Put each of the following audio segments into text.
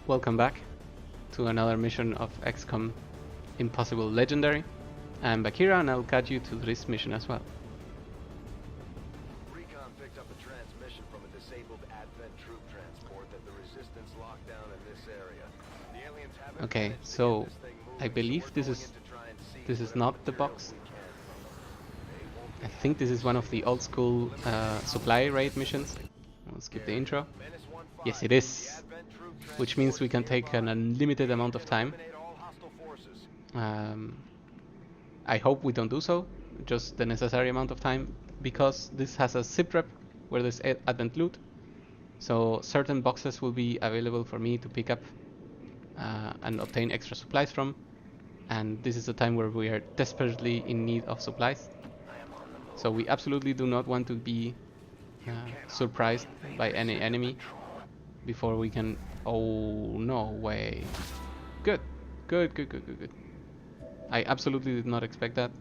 Welcome back to another mission of XCOM Impossible Legendary. I'm Bakira and I'll guide you to this mission as well. Recon picked up a transmission from a disabled Advent troop transport that the Resistance locked down in this area. The aliens haven't Okay, managed to so get this thing moving, I believe so we're this going is in to try and seize this is whatever not the material box. we can from them. They won't I be think this is one of the old school supply raid missions. I'll skip the intro. Menace 1-5. Yes, it The is, Advent troop which means we can transport is take an nearby. unlimited amount of time. Eliminate all hostile forces. I hope we don't do so, just the necessary amount of time, because this has a zip trap where there's Advent loot. So certain boxes will be available for me to pick up and obtain extra supplies from. And this is a time where we are desperately in need of supplies. So we absolutely do not want to be surprised by any enemy before we can... Oh, no way. Good. Good. I absolutely did not expect that.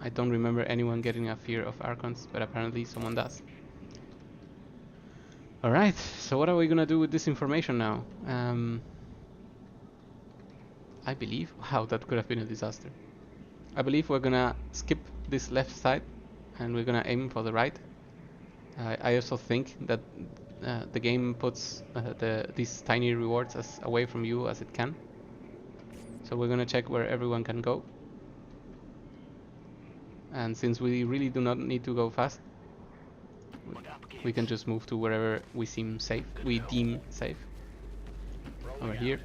I don't remember anyone getting a fear of Archons, but apparently someone does. Alright, so what are we gonna do with this information now? I believe... Wow, that could have been a disaster. I believe we're gonna skip this left side and we're gonna aim for the right. I also think that the game puts these tiny rewards as away from you as it can. So we're gonna check where everyone can go. And since we really do not need to go fast, we can just move to wherever we deem safe. Over here.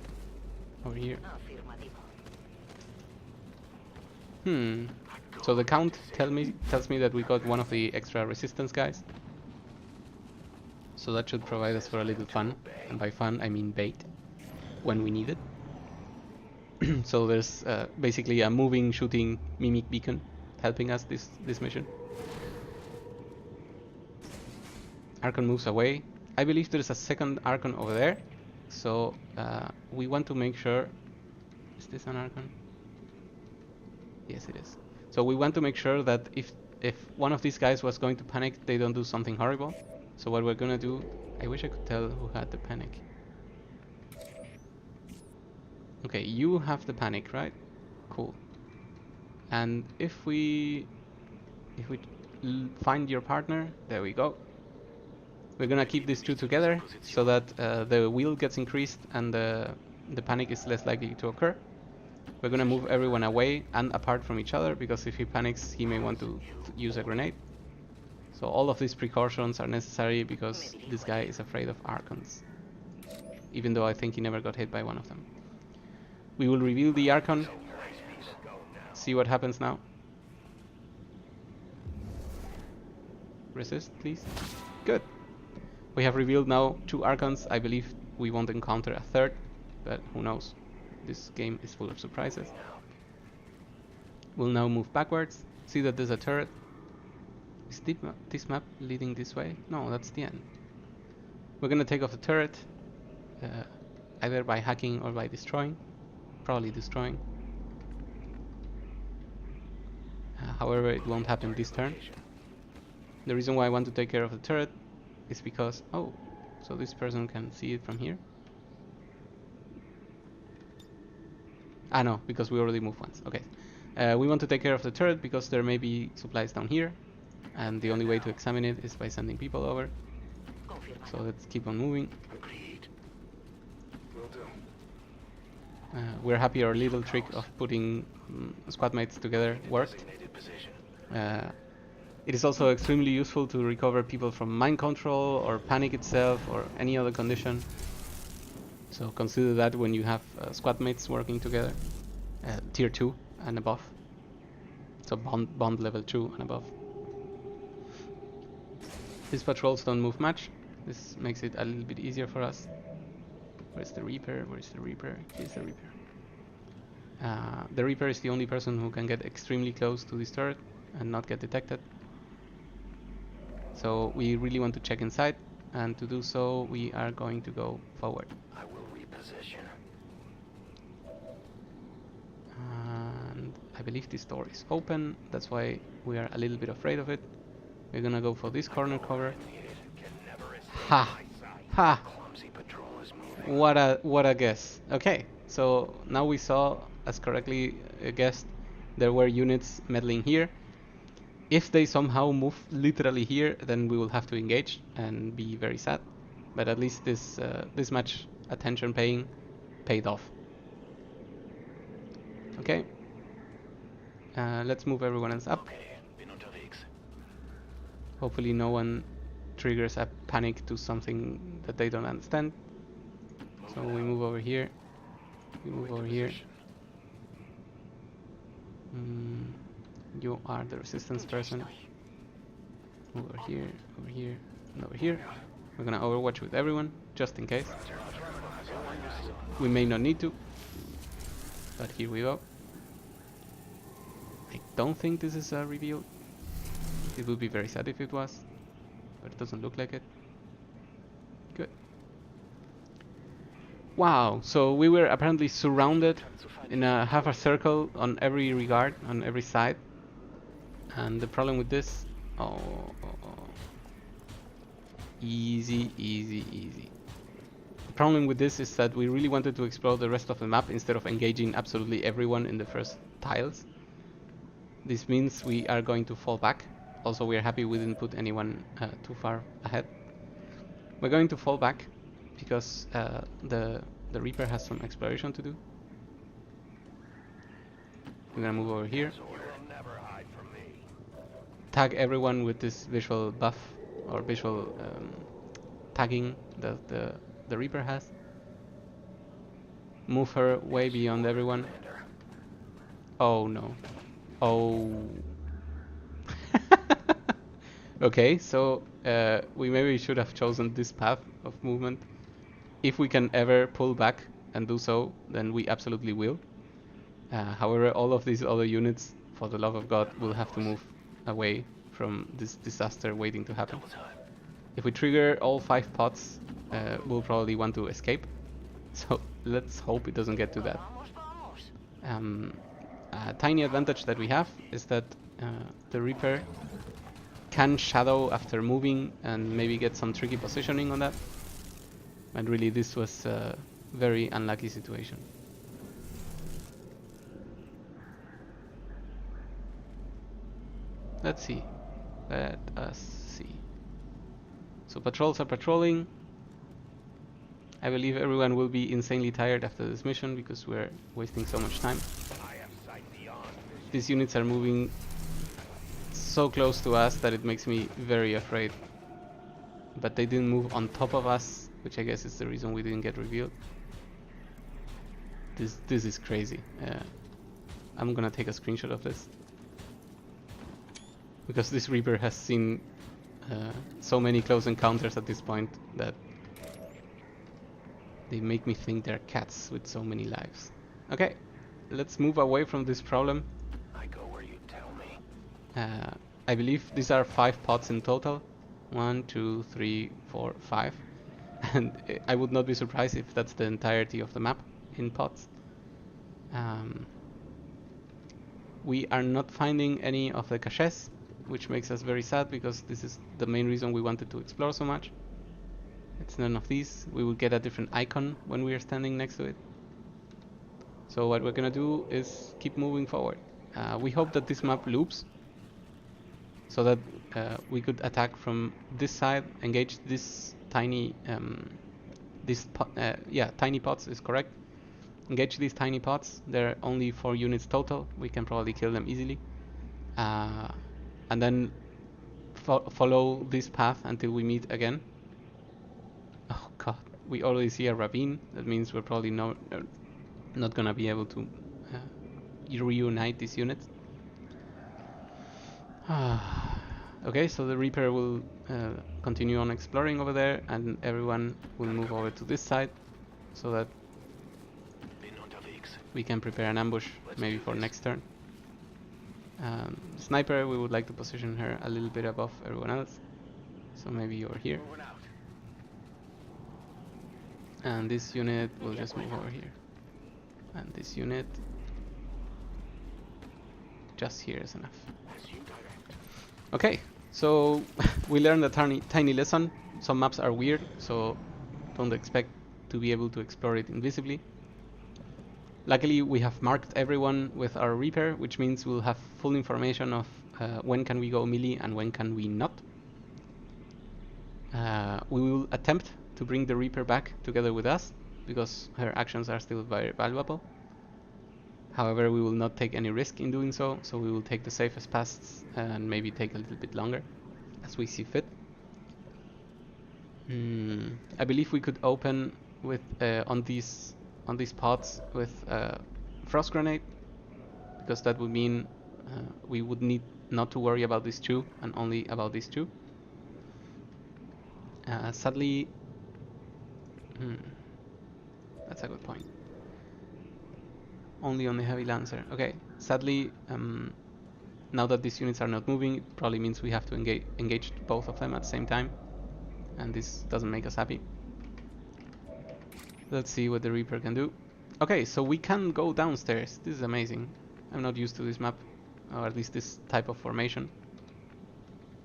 So the count tells me that we got one of the extra resistance guys. So that should provide us for a little fun, and by fun I mean bait, when we need it. So there's basically a moving, shooting mimic beacon helping us this mission. Archon moves away. I believe there is a second Archon over there, so we want to make sure... Is this an Archon? Yes, it is. So we want to make sure that if one of these guys was going to panic, they don't do something horrible. So what we're gonna do... I wish I could tell who had the panic. Okay, you have the panic, right? Cool. And if we find your partner, there we go. We're gonna keep these two together so that the wheel gets increased and the panic is less likely to occur. We're gonna move everyone away and apart from each other, because if he panics, he may want to use a grenade. So all of these precautions are necessary because this guy is afraid of Archons, even though I think he never got hit by one of them. We will reveal the Archon. See what happens now. Resist, please. Good. We have revealed now 2 Archons. I believe we won't encounter a third, but who knows. This game is full of surprises. We'll now move backwards. See that there's a turret. Is this map leading this way? No, that's the end. We're gonna take off the turret, either by hacking or by destroying. Probably destroying. However, it won't happen this turn. The reason why I want to take care of the turret is because... Oh, so this person can see it from here? Ah no, because we already moved once. Okay. We want to take care of the turret because there may be supplies down here, and the only way to examine it is by sending people over. So let's keep on moving. We're happy our little trick of putting squad mates together worked. It is also extremely useful to recover people from mind control or panic itself or any other condition. So consider that when you have squad mates working together, tier 2 and above. So bond level 2 and above. These patrols don't move much. This makes it a little bit easier for us. Where's the Reaper? Here's the Reaper. The Reaper is the only person who can get extremely close to this turret and not get detected. So we really want to check inside, and to do so we are going to go forward. I will reposition. And I believe this door is open, that's why we are a little bit afraid of it. We're gonna go for this corner cover. Ha! Ha! What a guess. Okay, so now we saw, as correctly guessed, there were units meddling here. If they somehow move literally here, then we will have to engage and be very sad. But at least this much attention paying paid off. Okay. Let's move everyone else up. Hopefully no one triggers a panic to something that they don't understand. So we move over here. We move over here. You are the resistance person. Over here, and over here. We're gonna overwatch with everyone, just in case. We may not need to, but here we go. I don't think this is a reveal. It would be very sad if it was, but it doesn't look like it. Good. Wow, so we were apparently surrounded in a half a circle on every regard, on every side. And the problem with this... Easy, easy, easy. The problem with this is that we really wanted to explore the rest of the map instead of engaging absolutely everyone in the first tiles. This means we are going to fall back. Also, we are happy we didn't put anyone too far ahead. We're going to fall back because the Reaper has some exploration to do. We're gonna move over here. Tag everyone with this visual buff or visual tagging that the Reaper has. Move her way beyond everyone. Oh no. Oh. Okay, so we maybe should have chosen this path of movement. If we can ever pull back and do so, then we absolutely will. However, all of these other units, for the love of God, will have to move away from this disaster waiting to happen. If we trigger all 5 pots, we'll probably want to escape. So let's hope it doesn't get to that. A tiny advantage that we have is that the Reaper can shadow after moving and maybe get some tricky positioning on that. And really this was a very unlucky situation. Let's see. Let us see. So patrols are patrolling. I believe everyone will be insanely tired after this mission because we're wasting so much time. These units are moving so close to us that it makes me very afraid. But they didn't move on top of us, which I guess is the reason we didn't get revealed. This is crazy. I'm gonna take a screenshot of this. Because this Reaper has seen so many close encounters at this point that they make me think they're cats with so many lives. Okay, let's move away from this problem. I go where you tell me. I believe these are 5 pots in total. 1, 2, 3, 4, 5. And I would not be surprised if that's the entirety of the map in pots. We are not finding any of the caches, which makes us very sad because this is the main reason we wanted to explore so much. It's none of these. We will get a different icon when we are standing next to it. So what we're gonna do is keep moving forward. We hope that this map loops so that we could attack from this side, engage this tiny tiny pots is correct. Engage these tiny pots. There are only 4 units total. We can probably kill them easily. And then follow this path until we meet again. Oh god, we already see a ravine. That means we're probably not gonna be able to reunite these units. Okay, so the Reaper will continue on exploring over there, and everyone will move over to this side, so that we can prepare an ambush maybe for next turn. Sniper, we would like to position her a little bit above everyone else, so maybe you're here. And this unit will just move over here. And this unit just here is enough. Okay, so we learned a tiny lesson. Some maps are weird, so don't expect to be able to explore it invisibly. Luckily, we have marked everyone with our Reaper, which means we'll have full information of when can we go melee and when can we not. We will attempt to bring the Reaper back together with us, because her actions are still very valuable. However, we will not take any risk in doing so, so we will take the safest paths and maybe take a little bit longer as we see fit. I believe we could open with on these pods with frost grenade, because that would mean we would need not to worry about these two and only about these two. Sadly, that's a good point. Only on the heavy lancer. Okay, sadly, now that these units are not moving, it probably means we have to engage both of them at the same time, and this doesn't make us happy. Let's see what the Reaper can do. Okay, so we can go downstairs. This is amazing. I'm not used to this map, or at least this type of formation.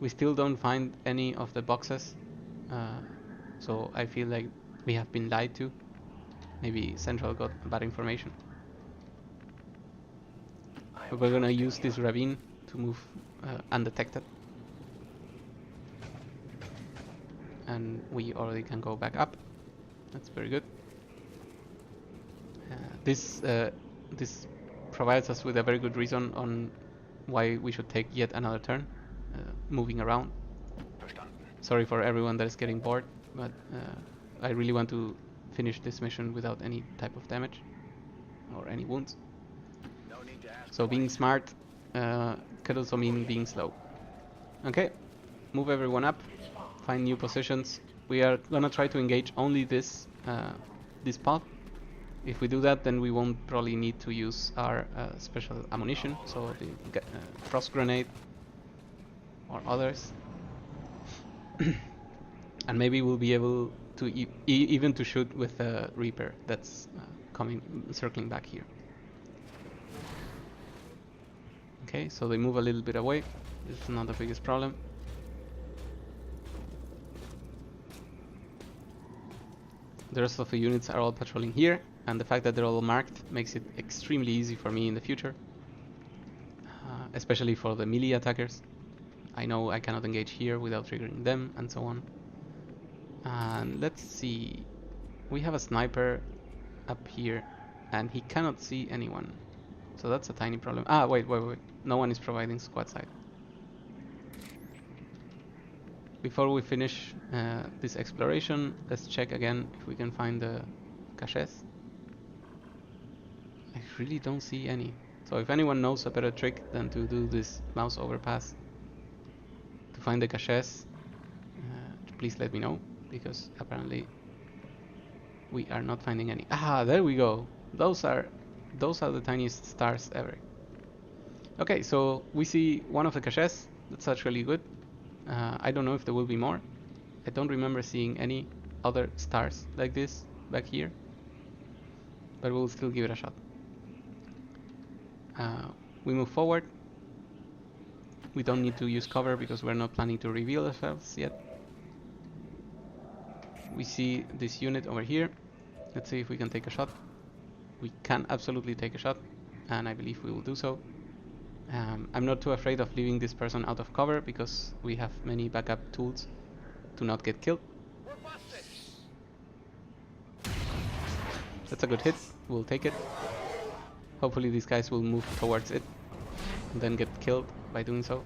We still don't find any of the boxes, so I feel like we have been lied to. Maybe Central got bad information. But we're gonna use this ravine to move undetected. And we already can go back up. That's very good. This provides us with a very good reason on why we should take yet another turn, moving around. Sorry for everyone that is getting bored, but I really want to finish this mission without any type of damage or any wounds. So being smart could also mean being slow. Okay, move everyone up, find new positions. We are gonna try to engage only this pod. If we do that, then we won't probably need to use our special ammunition, so the frost grenade or others. And maybe we'll be able to even to shoot with a Reaper that's circling back here. Okay, so they move a little bit away. It's not the biggest problem. The rest of the units are all patrolling here, and the fact that they're all marked makes it extremely easy for me in the future, especially for the melee attackers. I know I cannot engage here without triggering them, and so on. And let's see, we have a sniper up here, and he cannot see anyone, so that's a tiny problem. Wait, no one is providing squad side. Before we finish this exploration, let's check again if we can find the caches. I really don't see any. So if anyone knows a better trick than to do this mouse overpass to find the caches, please let me know, because apparently we are not finding any. There we go. Those are the tiniest stars ever. Okay, so we see one of the caches. That's actually good. I don't know if there will be more. I don't remember seeing any other stars like this back here, but we'll still give it a shot. We move forward. We don't need to use cover because we're not planning to reveal ourselves yet. We see this unit over here. Let's see if we can take a shot. We can absolutely take a shot, and I believe we will do so. I'm not too afraid of leaving this person out of cover because we have many backup tools to not get killed. That's a good hit. We'll take it. Hopefully these guys will move towards it and then get killed by doing so.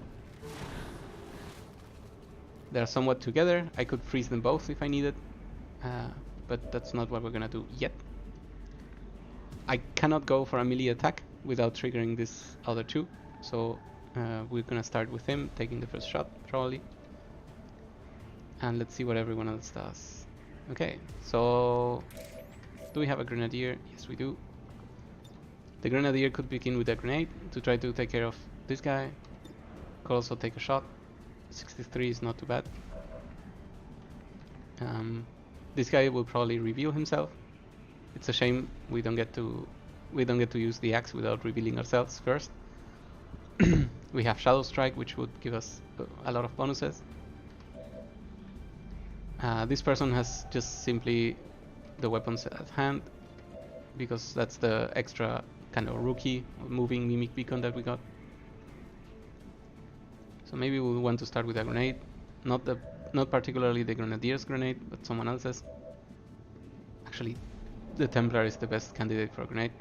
They're somewhat together. I could freeze them both if I needed, but that's not what we're gonna do yet. I cannot go for a melee attack without triggering this other two, so we're gonna start with him taking the first shot probably, and let's see what everyone else does. Okay, so do we have a grenadier? Yes, we do. The grenadier could begin with a grenade to try to take care of this guy. Could also take a shot. 63 is not too bad. This guy will probably reveal himself. It's a shame we don't get to use the axe without revealing ourselves first. We have Shadow Strike, which would give us a lot of bonuses. This person has just simply the weapons at hand, because that's the extra kind of rookie moving mimic beacon that we got. So maybe we'll want to start with a grenade, not particularly the Grenadier's grenade, but someone else's. Actually, the Templar is the best candidate for a grenade.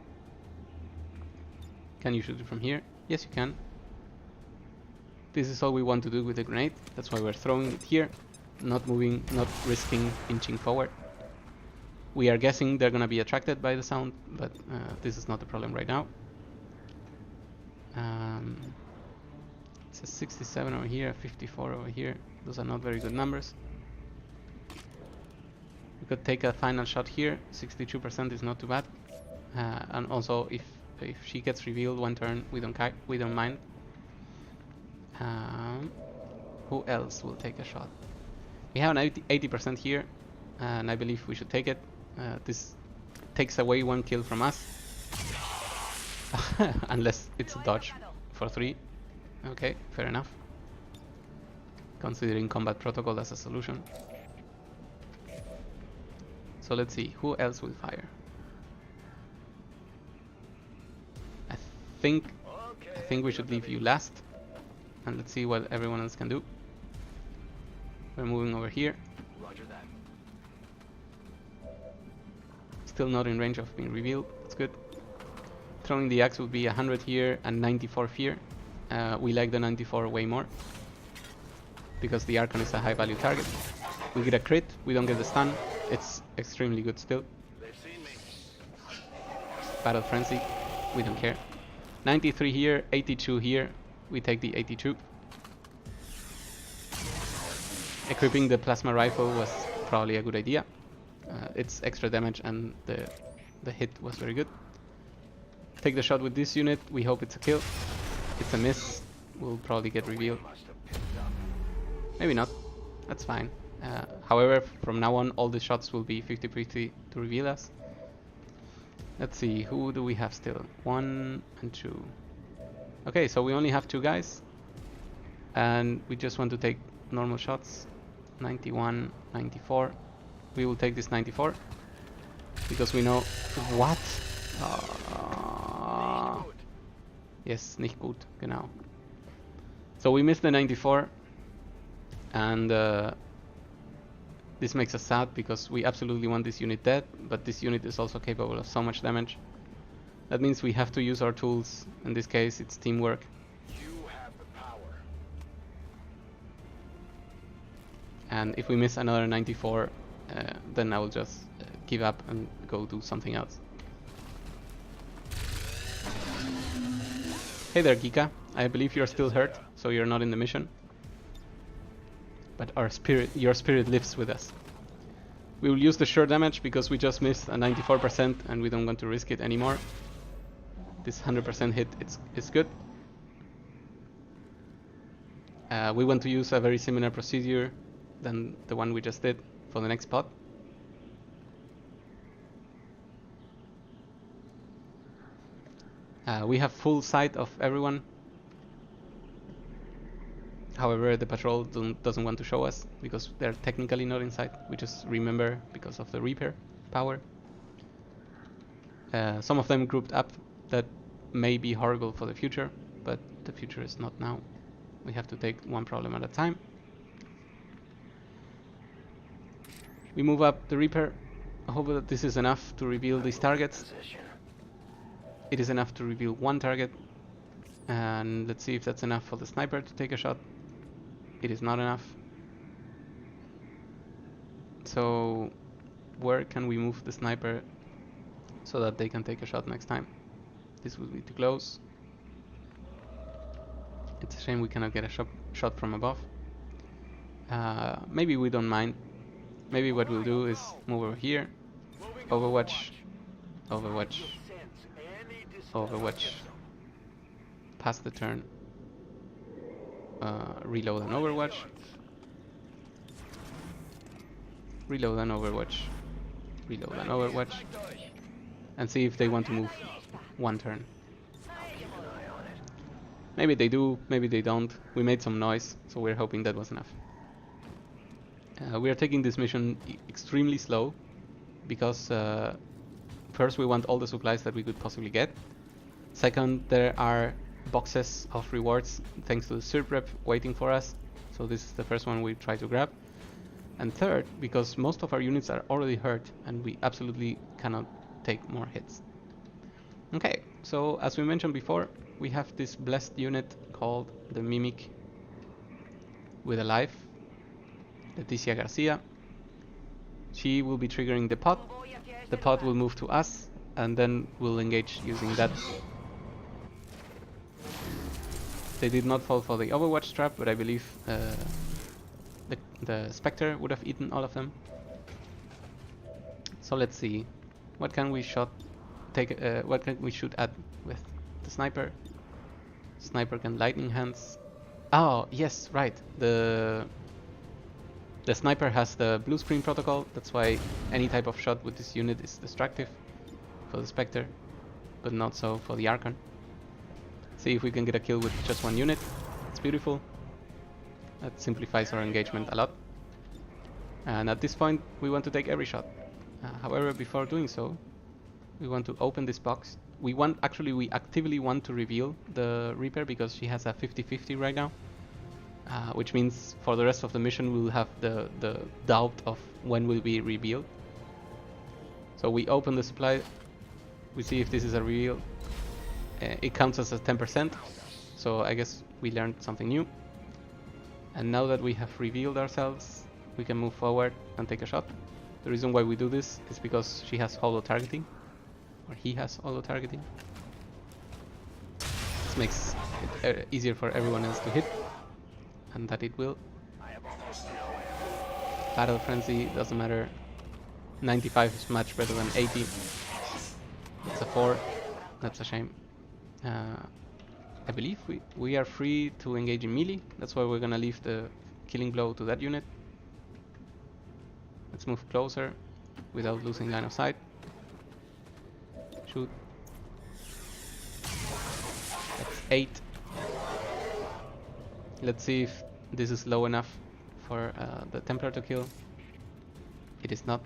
Can you shoot it from here? Yes, you can. This is all we want to do with the grenade. That's why we're throwing it here, not moving, not risking inching forward. We are guessing they're gonna be attracted by the sound, but this is not the problem right now. It's a 67 over here, a 54 over here. Those are not very good numbers. We could take a final shot here. 62% is not too bad. And also, if she gets revealed one turn, we don't mind. Who else will take a shot? We have an 80% here, and I believe we should take it. This takes away one kill from us, unless it's a dodge for 3. Okay, fair enough. Considering combat protocol as a solution. So let's see, who else will fire? I think we should leave you last, and let's see what everyone else can do. We're moving over here. Roger that. Still not in range of being revealed. That's good. Throwing the axe would be 100 here and 94 fear. We like the 94 way more, because the Archon is a high value target. We get a crit, we don't get the stun. It's extremely good still. They've seen me. Battle Frenzy, we don't care. 93 here, 82 here. We take the 82. Equipping the plasma rifle was probably a good idea. It's extra damage and the hit was very good. Take the shot with this unit. We hope it's a kill. It's a miss. We'll probably get revealed. Maybe not. That's fine. However, from now on, all the shots will be 50-50 to reveal us. Let's see, who do we have still? 1 and 2. Okay, so we only have 2 guys. And we just want to take normal shots. 91, 94. We will take this 94. Because we know... What? Yes, nicht gut, genau. So we missed the 94. And this makes us sad, because we absolutely want this unit dead, but this unit is also capable of so much damage. That means we have to use our tools. In this case, it's teamwork. You have the power. And if we miss another 94, then I will just give up and go do something else. Hey there, Gika. I believe you're still hurt, so you're not in the mission. But your spirit lives with us. We will use the sure damage because we just missed a 94% and we don't want to risk it anymore. This 100% hit it's good. We want to use a very similar procedure than the one we just did for the next spot. We have full sight of everyone. However, the patrol doesn't want to show us because they're technically not inside. We just remember because of the repair power. Some of them grouped up. That may be horrible for the future, but the future is not now. We have to take one problem at a time. We move up the repair. I hope that this is enough to reveal these targets. It is enough to reveal one target. And let's see if that's enough for the sniper to take a shot. It is not enough. So where can we move the sniper so that they can take a shot next time? This will be too close. It's a shame we cannot get a shot from above. Maybe we don't mind. Maybe what we'll do is move over here. Overwatch. Overwatch. Overwatch. Pass the turn. Reload and overwatch. Reload and overwatch. Reload and overwatch. And see if they want to move one turn. Maybe they do, maybe they don't. We made some noise, so we're hoping that was enough. We are taking this mission extremely slow because first we want all the supplies that we could possibly get. Second, there are boxes of rewards thanks to the SIRP rep waiting for us. So this is the first one we try to grab. And third, because most of our units are already hurt and we absolutely cannot take more hits. Okay, so as we mentioned before, we have this blessed unit called the Mimic with a life, Leticia Garcia. She will be triggering the pod. The pod will move to us and then we'll engage using that. They did not fall for the Overwatch trap, but I believe the Spectre would have eaten all of them. So let's see, what can we shoot at with the sniper? Sniper can lightning hands. Oh yes, right. The sniper has the blue screen protocol. That's why any type of shot with this unit is destructive for the Spectre, but not so for the Archon. See if we can get a kill with just one unit. It's beautiful. That simplifies our engagement a lot. And at this point, we want to take every shot. However, before doing so, we want to open this box. We actively want to reveal the Reaper because she has a 50-50 right now. Which means for the rest of the mission, we'll have the doubt of when will be revealed. So we open the supply. We see if this is a reveal. It counts as a 10%, so I guess we learned something new. And now that we have revealed ourselves, we can move forward and take a shot. The reason why we do this is because she has holo targeting, or he has holo targeting. This makes it easier for everyone else to hit, and that it will. Battle Frenzy, doesn't matter. 95 is much better than 80. It's a 4, that's a shame. I believe we are free to engage in melee. That's why we're gonna leave the killing blow to that unit. Let's move closer without losing line of sight. Shoot. That's 8. Let's see if this is low enough for the Templar to kill. It is not.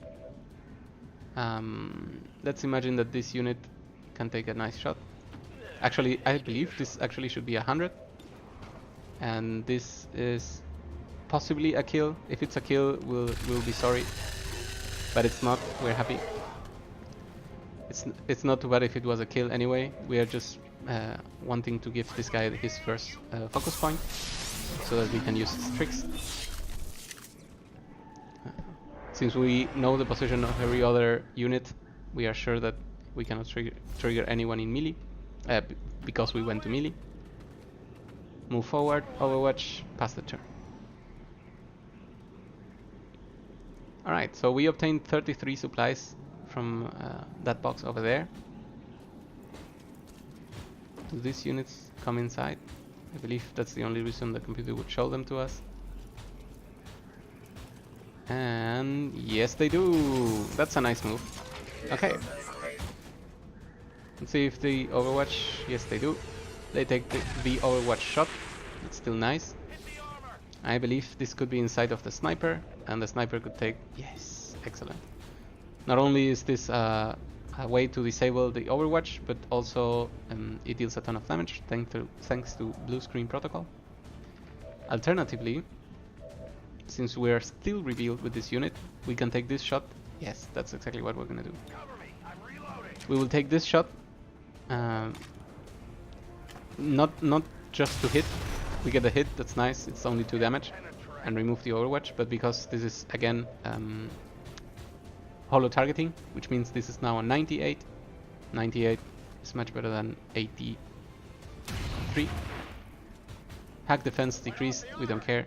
Let's imagine that this unit can take a nice shot. Actually, I believe this actually should be 100. And this is possibly a kill. If it's a kill, we'll be sorry. But it's not, we're happy. It's not too bad if it was a kill anyway. We are just wanting to give this guy his first focus point, so that we can use his tricks. Since we know the position of every other unit, we are sure that we cannot trigger anyone in melee. Because we went to melee. Move forward, Overwatch, pass the turn. Alright, so we obtained 33 supplies from that box over there. Do these units come inside? I believe that's the only reason the computer would show them to us. And yes, they do! That's a nice move. Okay. Let's see if the Overwatch, yes they do. They take the Overwatch shot. It's still nice. I believe this could be inside of the sniper, and the sniper could take, yes, excellent. Not only is this a way to disable the Overwatch, but also it deals a ton of damage thanks to blue screen protocol. Alternatively, since we are still revealed with this unit, we can take this shot. Yes, that's exactly what we're gonna do. We will take this shot. Not just to hit. We get a hit, that's nice, it's only 2 damage, and remove the Overwatch, but because this is again holo targeting, which means this is now a 98. 98 is much better than 83. Hack defense decreased, we don't care,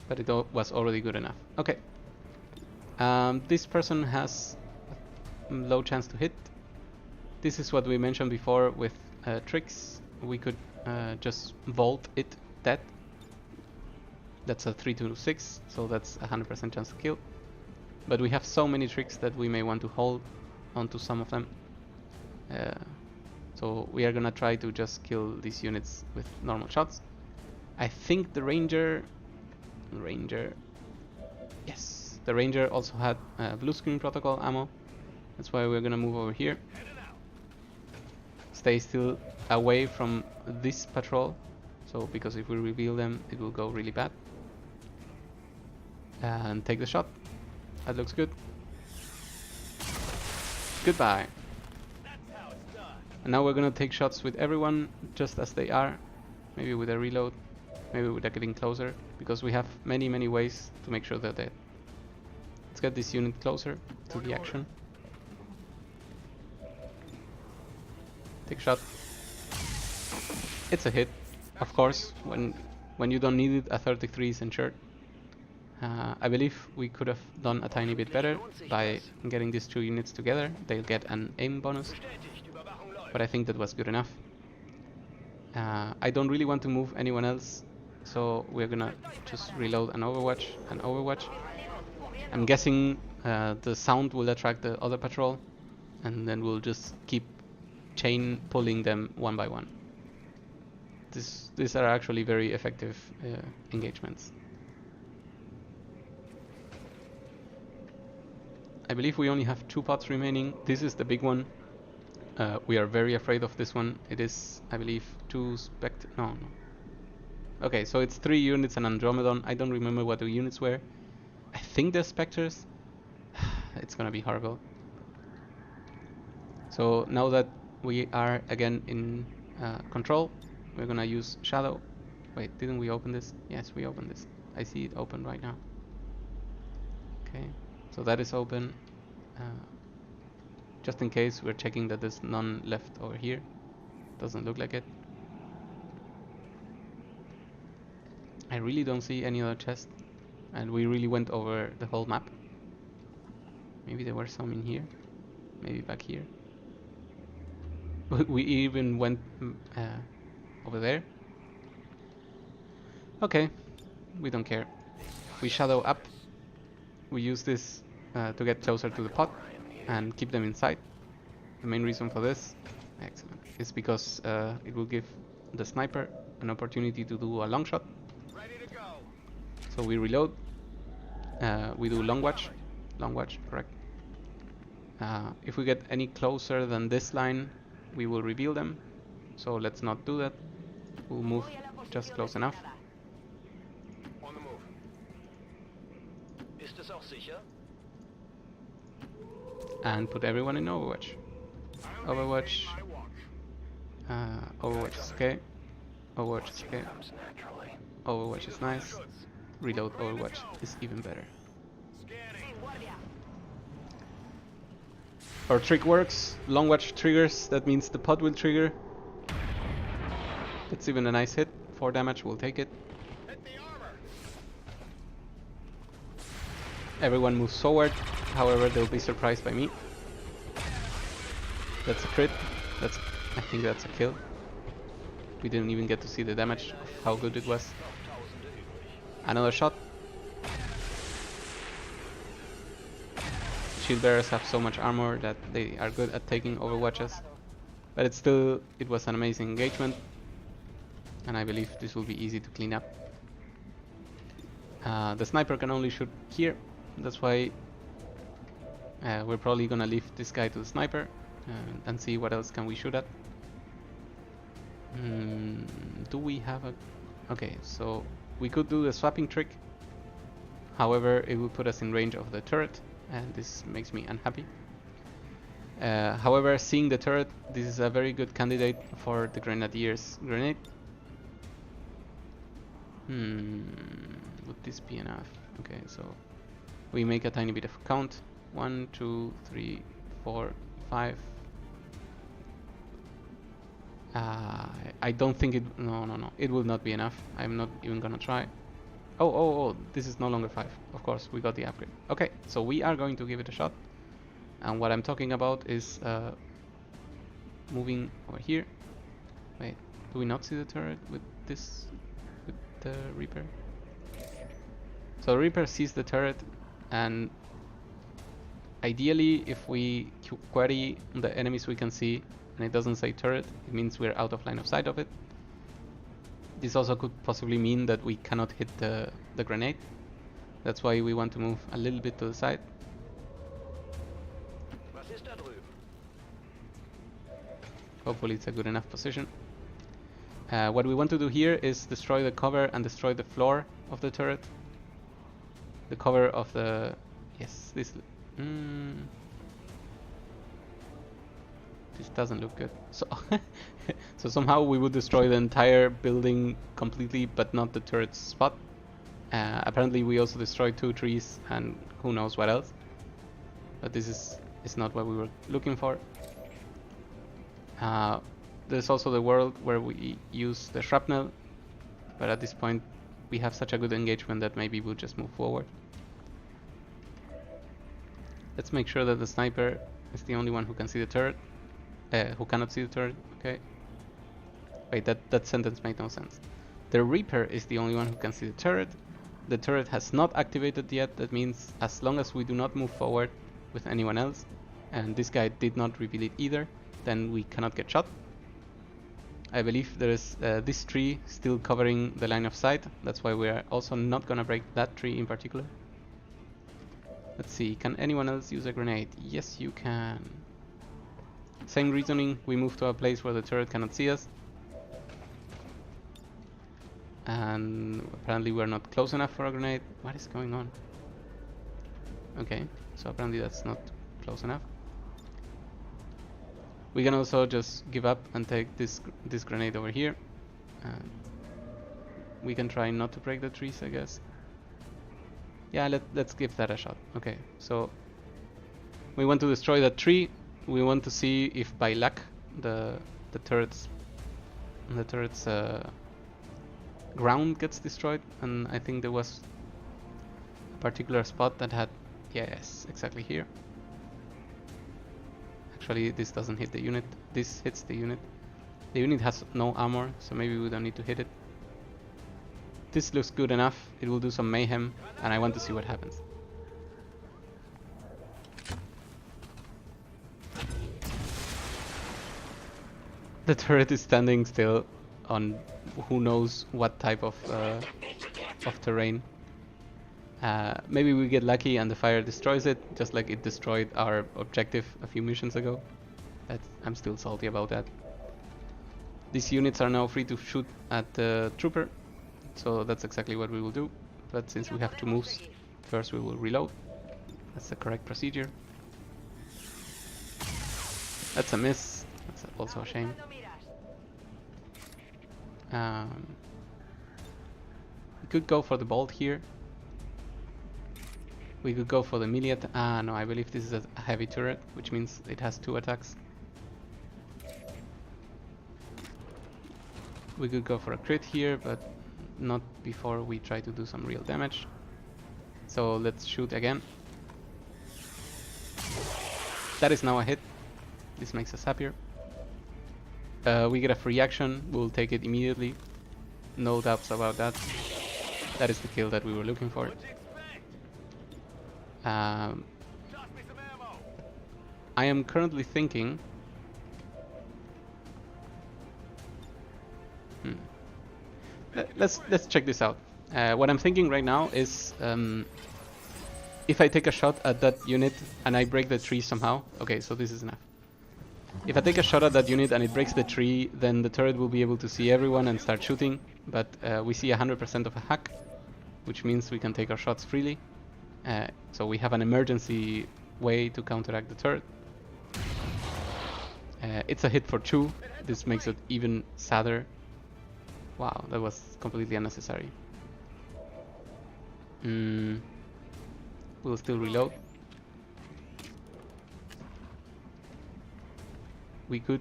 but it was already good enough. Okay. This person has a low chance to hit. This is what we mentioned before with tricks. We could just vault it dead. That's a 3-6, so that's a 100% chance to kill. But we have so many tricks that we may want to hold onto some of them. So we are gonna try to just kill these units with normal shots. I think the Ranger, yes, The Ranger also had blue screen protocol ammo. That's why we're gonna move over here. Stay still away from this patrol. So, because if we reveal them, it will go really bad. And take the shot. That looks good. Goodbye. And now we're gonna take shots with everyone just as they are. Maybe with a reload. Maybe with a getting closer. Because we have many ways to make sure they're dead. Let's get this unit closer to the action. Take a shot. It's a hit. Of course, when you don't need it, a 33 is ensured. I believe we could have done a tiny bit better by getting these two units together. They'll get an aim bonus, but I think that was good enough. I don't really want to move anyone else, so we're gonna just reload an Overwatch. I'm guessing the sound will attract the other patrol, and then we'll just keep chain pulling them one by one. These are actually very effective engagements. I believe we only have 2 pods remaining. This is the big one. We are very afraid of this one. It is, I believe, 2 no. Okay, so it's 3 units and Andromedon. I don't remember what the units were. I think they're Spectres. It's gonna be horrible. So now that we are again in control, we're gonna use Shadow. Wait, didn't we open this? Yes, we opened this. I see it open right now. Okay, so that is open. Just in case, we're checking that there's none left over here. Doesn't look like it. I really don't see any other chest, and we really went over the whole map. Maybe there were some in here, maybe back here. We even went over there. Okay, we don't care. We shadow up. We use this to get closer to the pot and keep them inside. The main reason for this, excellent, is because it will give the sniper an opportunity to do a long shot. So we reload. We do long watch, correct. If we get any closer than this line, we will reveal them. So let's not do that. We'll move just close enough. On the move. Ist es auch sicher? And put everyone in Overwatch. Overwatch. Overwatch is okay. Overwatch is okay. Overwatch is nice. Reload Overwatch is even better. Our trick works. Long watch triggers. That means the pod will trigger. It's even a nice hit. 4 damage. We'll take it. Everyone moves forward. However, they'll be surprised by me. That's a crit. I think that's a kill. We didn't even get to see the damage of how good it was. Another shot. Shield bearers have so much armor that they are good at taking overwatches. But it was an amazing engagement. And I believe this will be easy to clean up. The sniper can only shoot here. That's why we're probably gonna leave this guy to the sniper and see what else can we shoot at. Do we have a... Okay, so we could do the swapping trick. However, it will put us in range of the turret, and this makes me unhappy. However, seeing the turret, this is a very good candidate for the Grenadier's grenade. Would this be enough? Okay, so we make a tiny bit of count. 1, 2, 3, 4, 5. I don't think it... No. It will not be enough. I'm not even gonna try. Oh, this is no longer 5. Of course, we got the upgrade. Okay, so we are going to give it a shot. And what I'm talking about is moving over here. Wait, do we not see the turret with this... with the Reaper? So the Reaper sees the turret, and ideally if we query the enemies we can see and it doesn't say turret, it means we're out of line of sight of it. This also could possibly mean that we cannot hit the grenade. That's why we want to move a little bit to the side. Was ist da drüben? Hopefully it's a good enough position. What we want to do here is destroy the cover and destroy the floor of the turret. The cover of the... Yes, this... This doesn't look good. So, so somehow we would destroy the entire building completely, but not the turret's spot. Apparently we also destroyed 2 trees and who knows what else. But this is not what we were looking for. There's also the world where we use the shrapnel, but at this point we have such a good engagement that maybe we'll just move forward. Let's make sure that the sniper is the only one who can see the turret. Who cannot see the turret, okay. Wait, that sentence made no sense. The Reaper is the only one who can see the turret. The turret has not activated yet. That means as long as we do not move forward with anyone else, and this guy did not reveal it either, then we cannot get shot. I believe there is this tree still covering the line of sight. That's why we are also not gonna break that tree in particular. Let's see, can anyone else use a grenade? Yes, you can. Same reasoning, we move to a place where the turret cannot see us. And apparently we're not close enough for a grenade. What is going on? Okay, so apparently that's not close enough. We can also just give up and take this grenade over here. We can try not to break the trees, I guess. Yeah, let's give that a shot. Okay, so we want to destroy that tree. We want to see if by luck the turret's ground gets destroyed, and I think there was a particular spot that had, yes, exactly here. Actually, this doesn't hit the unit. This hits the unit. The unit has no armor, so maybe we don't need to hit it. This looks good enough. It will do some mayhem, and I want to see what happens. The turret is standing still on who knows what type of terrain. Maybe we get lucky and the fire destroys it, just like it destroyed our objective a few missions ago. I'm still salty about that. These units are now free to shoot at the trooper, so that's exactly what we will do. But since we have 2 moves, first we will reload. That's the correct procedure. That's a miss. That's also a shame. We could go for the bolt here. We could go for the melee attack. No, I believe this is a heavy turret, which means it has 2 attacks. We could go for a crit here, but not before we try to do some real damage. So let's shoot again. That is now a hit. This makes us happier. We get a free action, we'll take it immediately. No doubts about that. That is the kill that we were looking for. I am currently thinking... Let's check this out. What I'm thinking right now is if I take a shot at that unit and I break the tree somehow... Okay, so this is enough. If I take a shot at that unit and it breaks the tree, then the turret will be able to see everyone and start shooting. But we see 100% of a hack, which means we can take our shots freely. So we have an emergency way to counteract the turret. It's a hit for 2. This makes it even sadder. Wow, that was completely unnecessary. We'll still reload. We could...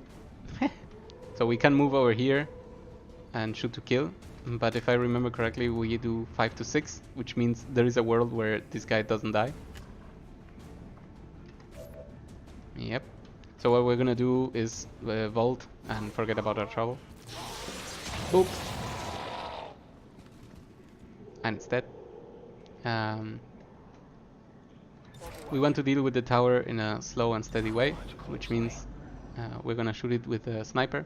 So we can move over here and shoot to kill. But if I remember correctly, we do 5 to 6, which means there is a world where this guy doesn't die. Yep. So what we're gonna do is vault and forget about our trouble. Oops. And it's dead. We want to deal with the tower in a slow and steady way, which means we're gonna shoot it with a sniper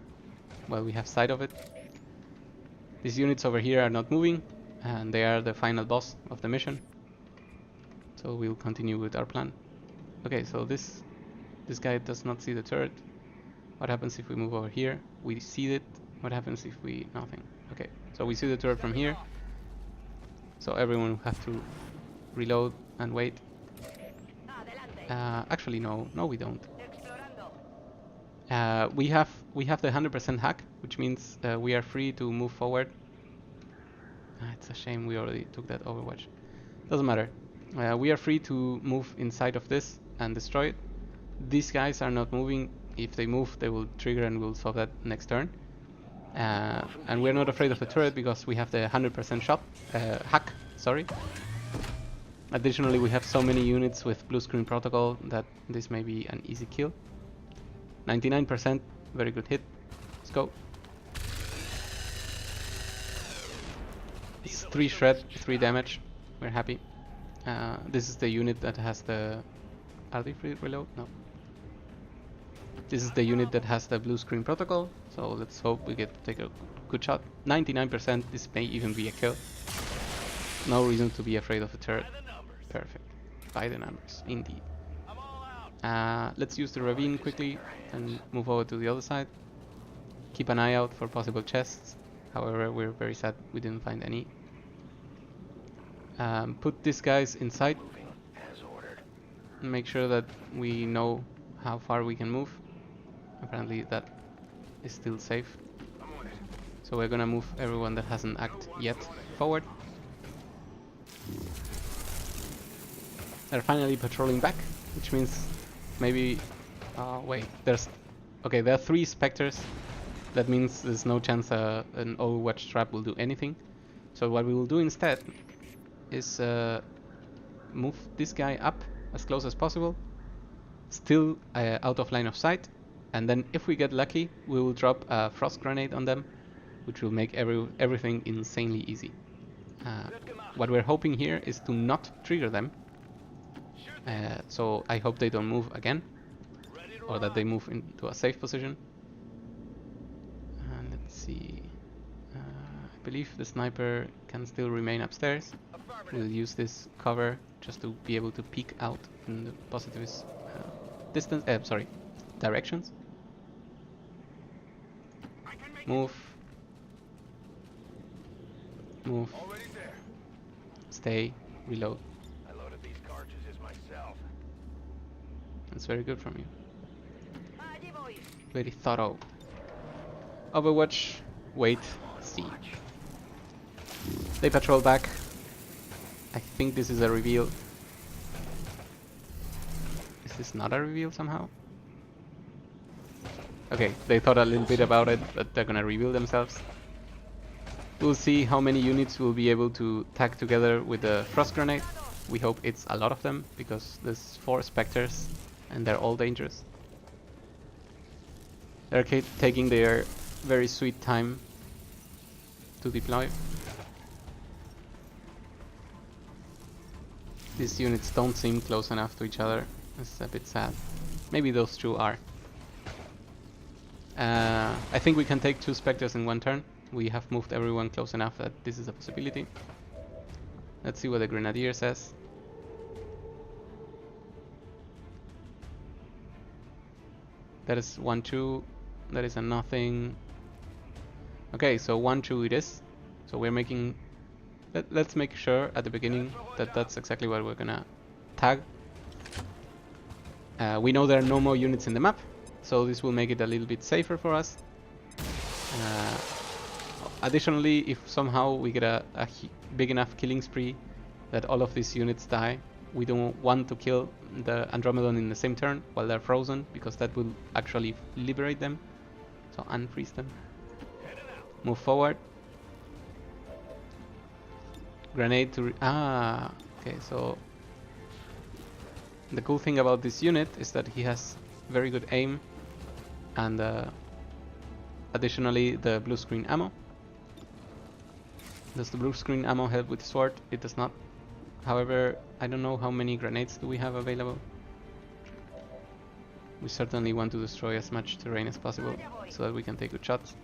while we have sight of it. These units over here are not moving, and they are the final boss of the mission. So we'll continue with our plan. Okay, so this guy does not see the turret. What happens if we move over here? We see it. What happens if we... nothing. Okay, so we see the turret from here. So everyone will have to reload and wait. Actually, no, we don't. We have the 100% hack, which means we are free to move forward. It's a shame we already took that Overwatch. Doesn't matter. We are free to move inside of this and destroy it. These guys are not moving. If they move, they will trigger and we'll solve that next turn. And we're not afraid of the turret because we have the 100% shot hack. Sorry. Additionally, we have so many units with blue screen protocol that this may be an easy kill. 99%, very good hit. Let's go. It's 3 shred, 3 damage. We're happy. This is the unit that has the... Are they free reload? No. This is the unit that has the blue screen protocol. So let's hope we get to take a good shot. 99%, this may even be a kill. No reason to be afraid of the turret. Perfect. By the numbers, indeed. Let's use the ravine quickly and move over to the other side. Keep an eye out for possible chests. However, we're very sad we didn't find any. Put these guys inside. Make sure that we know how far we can move. Apparently that is still safe. So we're gonna move everyone that hasn't acted yet forward. They're finally patrolling back, which means maybe... wait, there's... Okay, there are 3 specters. That means there's no chance an Overwatch trap will do anything. So what we will do instead is move this guy up as close as possible, still out of line of sight, and then if we get lucky, we will drop a frost grenade on them, which will make everything insanely easy. What we're hoping here is to not trigger them. So I hope they don't move again, or that they move into a safe position. And let's see. I believe the sniper can still remain upstairs. We'll use this cover just to be able to peek out in the positive directions. Move. Move. Stay. Reload. That's very good from you. Very thorough. Overwatch. Wait. See. They patrol back. I think this is a reveal. Is this not a reveal somehow? Okay, they thought a little bit about it, but they're gonna reveal themselves. We'll see how many units we'll be able to tag together with the frost grenade. We hope it's a lot of them, because there's 4 specters and they're all dangerous. They're taking their very sweet time to deploy. These units don't seem close enough to each other. It's a bit sad. Maybe those 2 are. I think we can take 2 specters in 1 turn. We have moved everyone close enough that this is a possibility. Let's see what the grenadier says. That is 1-2. That is a nothing. Okay, so 1-2 it is. So we're making... Let's make sure at the beginning that that's exactly what we're gonna tag. We know there are no more units in the map, so this will make it a little bit safer for us. Additionally, if somehow we get a big enough killing spree that all of these units die, we don't want to kill the Andromedon in the same turn while they're frozen, because that will actually liberate them. So unfreeze them. Move forward. Grenade to... okay, so... The cool thing about this unit is that he has very good aim, and additionally the blue screen ammo. Does the blue screen ammo help with sword? It does not. However, I don't know how many grenades do we have available. We certainly want to destroy as much terrain as possible so that we can take good shots.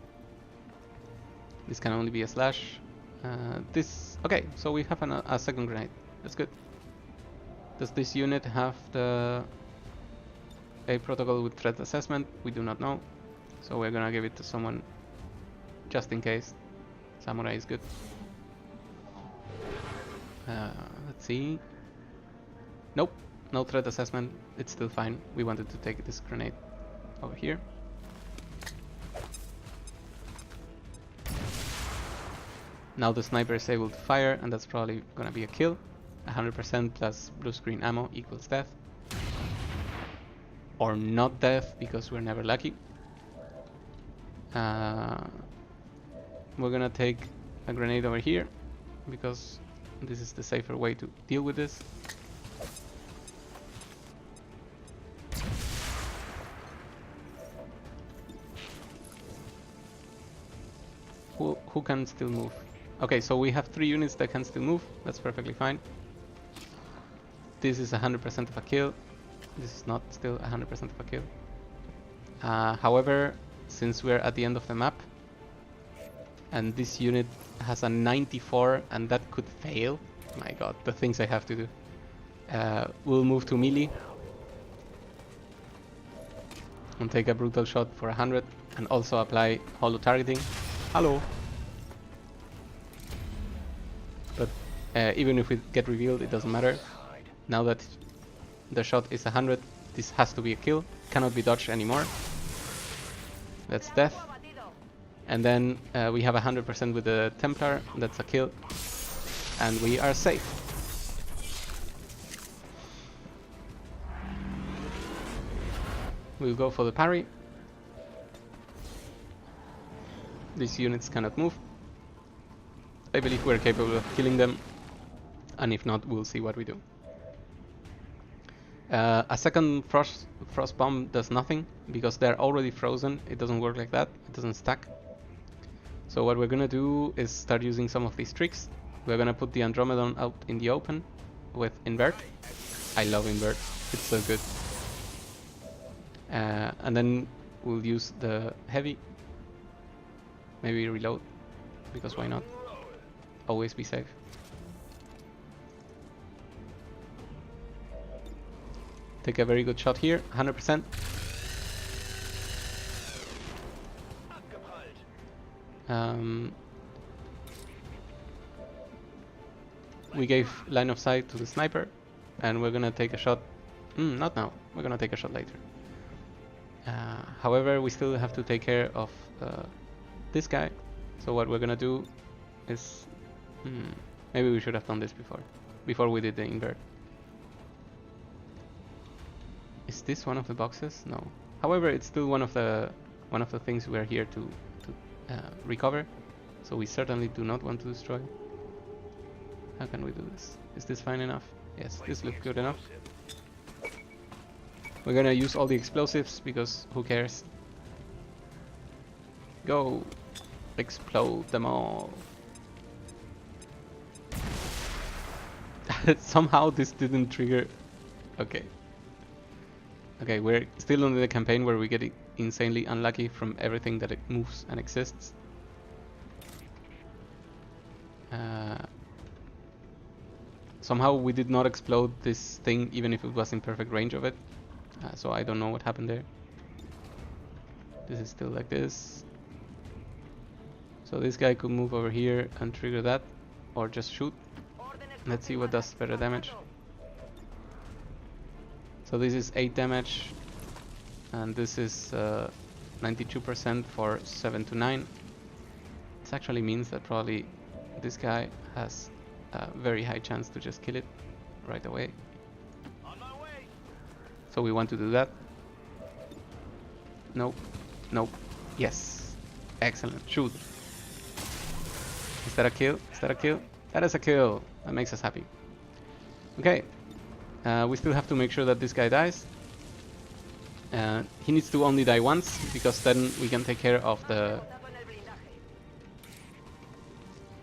This can only be a slash. Okay, so we have a second grenade. That's good. Does this unit have the A protocol with threat assessment? We do not know. So we're gonna give it to someone just in case. Samurai is good. Let's see. Nope, no threat assessment. It's still fine. We wanted to take this grenade over here. Now the sniper is able to fire, and that's probably gonna be a kill. 100% plus blue screen ammo equals death. Or not death, because we're never lucky. We're gonna take a grenade over here, because this is the safer way to deal with this. Who can still move? Okay, so we have 3 units that can still move. That's perfectly fine. This is 100% of a kill. This is not still 100% of a kill. However, since we're at the end of the map, and this unit has a 94 and that could fail, my god, the things I have to do. We'll move to melee and take a brutal shot for 100 and also apply holo targeting. Hello! But even if we get revealed, it doesn't matter. Now that the shot is 100, this has to be a kill. Cannot be dodged anymore. That's death. And then we have 100% with the Templar. That's a kill. And we are safe. We'll go for the parry. These units cannot move. I believe we're capable of killing them. And if not, we'll see what we do. A second frost bomb does nothing because they're already frozen. It doesn't work like that. It doesn't stack. So what we're gonna do is start using some of these tricks. We're gonna put the Andromedon out in the open with invert. I love invert. It's so good. And then we'll use the heavy. Maybe reload, because why not? Always be safe. Take a very good shot here, 100%. We gave line of sight to the sniper, and we're gonna take a shot. Not now, we're gonna take a shot later. However, we still have to take care of this guy. So what we're gonna do is... maybe we should have done this before we did the invert. Is this one of the boxes? No. However, it's still one of the things we're here to recover. So we certainly do not want to destroy. How can we do this? Is this fine enough? Yes, this looks good enough. We're gonna use all the explosives because who cares? Go! Explode them all! Somehow this didn't trigger... Okay. Okay, we're still on the campaign where we get insanely unlucky from everything that it moves and exists. Somehow we did not explode this thing even if it was in perfect range of it. So I don't know what happened there. This is still like this. So this guy could move over here and trigger that, or just shoot. Let's see what does better damage. So this is 8 damage, and this is 92% for 7 to 9. This actually means that probably this guy has a very high chance to just kill it right away. So we want to do that. Nope. Nope. Yes. Excellent. Shoot. Is that a kill? Is that a kill? That is a kill. That makes us happy. Okay. We still have to make sure that this guy dies. He needs to only die once, because then we can take care of the...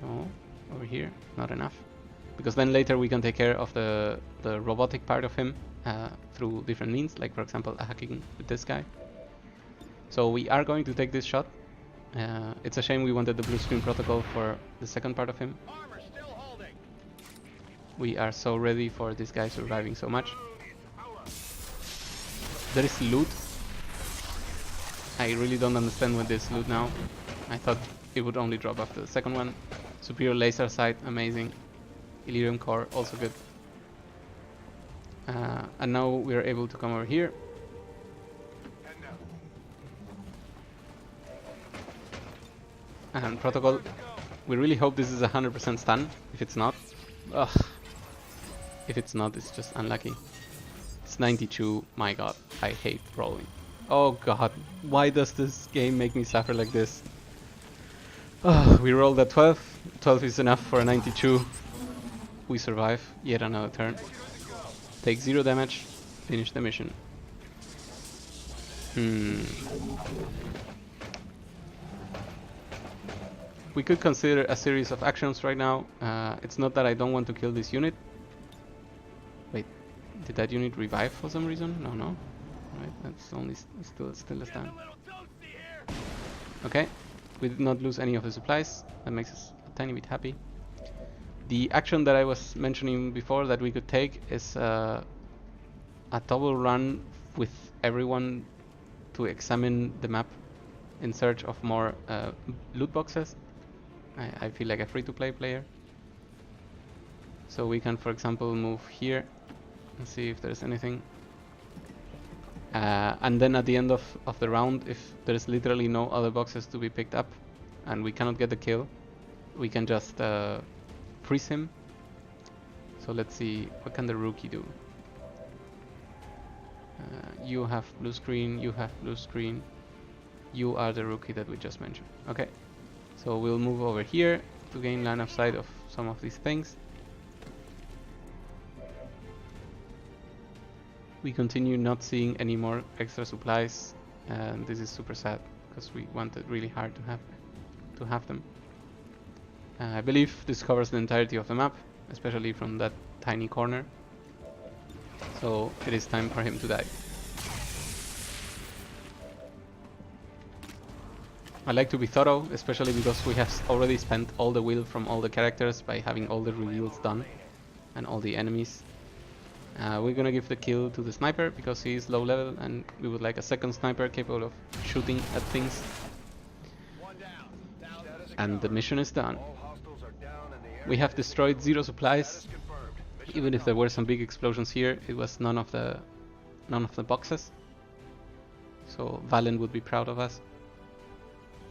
Oh, over here. Not enough. Because then later we can take care of the robotic part of him through different means, like for example a hacking with this guy. So we are going to take this shot. It's a shame we wanted the blue screen protocol for the second part of him. We are so ready for this guy surviving so much. There is loot. I really don't understand what this loot now. I thought it would only drop after the second one. Superior laser sight, amazing. Illyrium core, also good. And now we are able to come over here. And protocol. We really hope this is 100% stun. If it's not, ugh. If it's not, it's just unlucky. It's 92. My god, I hate rolling. Oh god, why does this game make me suffer like this? We rolled a 12. 12 is enough for a 92. We survive yet another turn. Take 0 damage. Finish the mission. We could consider a series of actions right now. It's not that I don't want to kill this unit. Wait, did that unit revive for some reason? No. Right, that's only still a stun. Okay, we did not lose any of the supplies. That makes us a tiny bit happy. The action that I was mentioning before that we could take is a double run with everyone to examine the map in search of more loot boxes. I feel like a free-to-play player. So we can, for example, move here and see if there's anything. And then at the end of the round, if there's literally no other boxes to be picked up and we cannot get the kill, we can just freeze him. So let's see, what can the rookie do? You have blue screen, you have blue screen. You are the rookie that we just mentioned. Okay, so we'll move over here to gain line of sight of some of these things. We continue not seeing any more extra supplies, and this is super sad because we wanted really hard to have them. I believe this covers the entirety of the map, especially from that tiny corner. So it is time for him to die. I like to be thorough, especially because we have already spent all the will from all the characters by having all the reveals done and all the enemies. We're gonna give the kill to the sniper because he is low level and we would like a second sniper capable of shooting at things. And the mission is done. We have destroyed 0 supplies. Even if there were some big explosions here, it was none of the boxes. So Valen would be proud of us.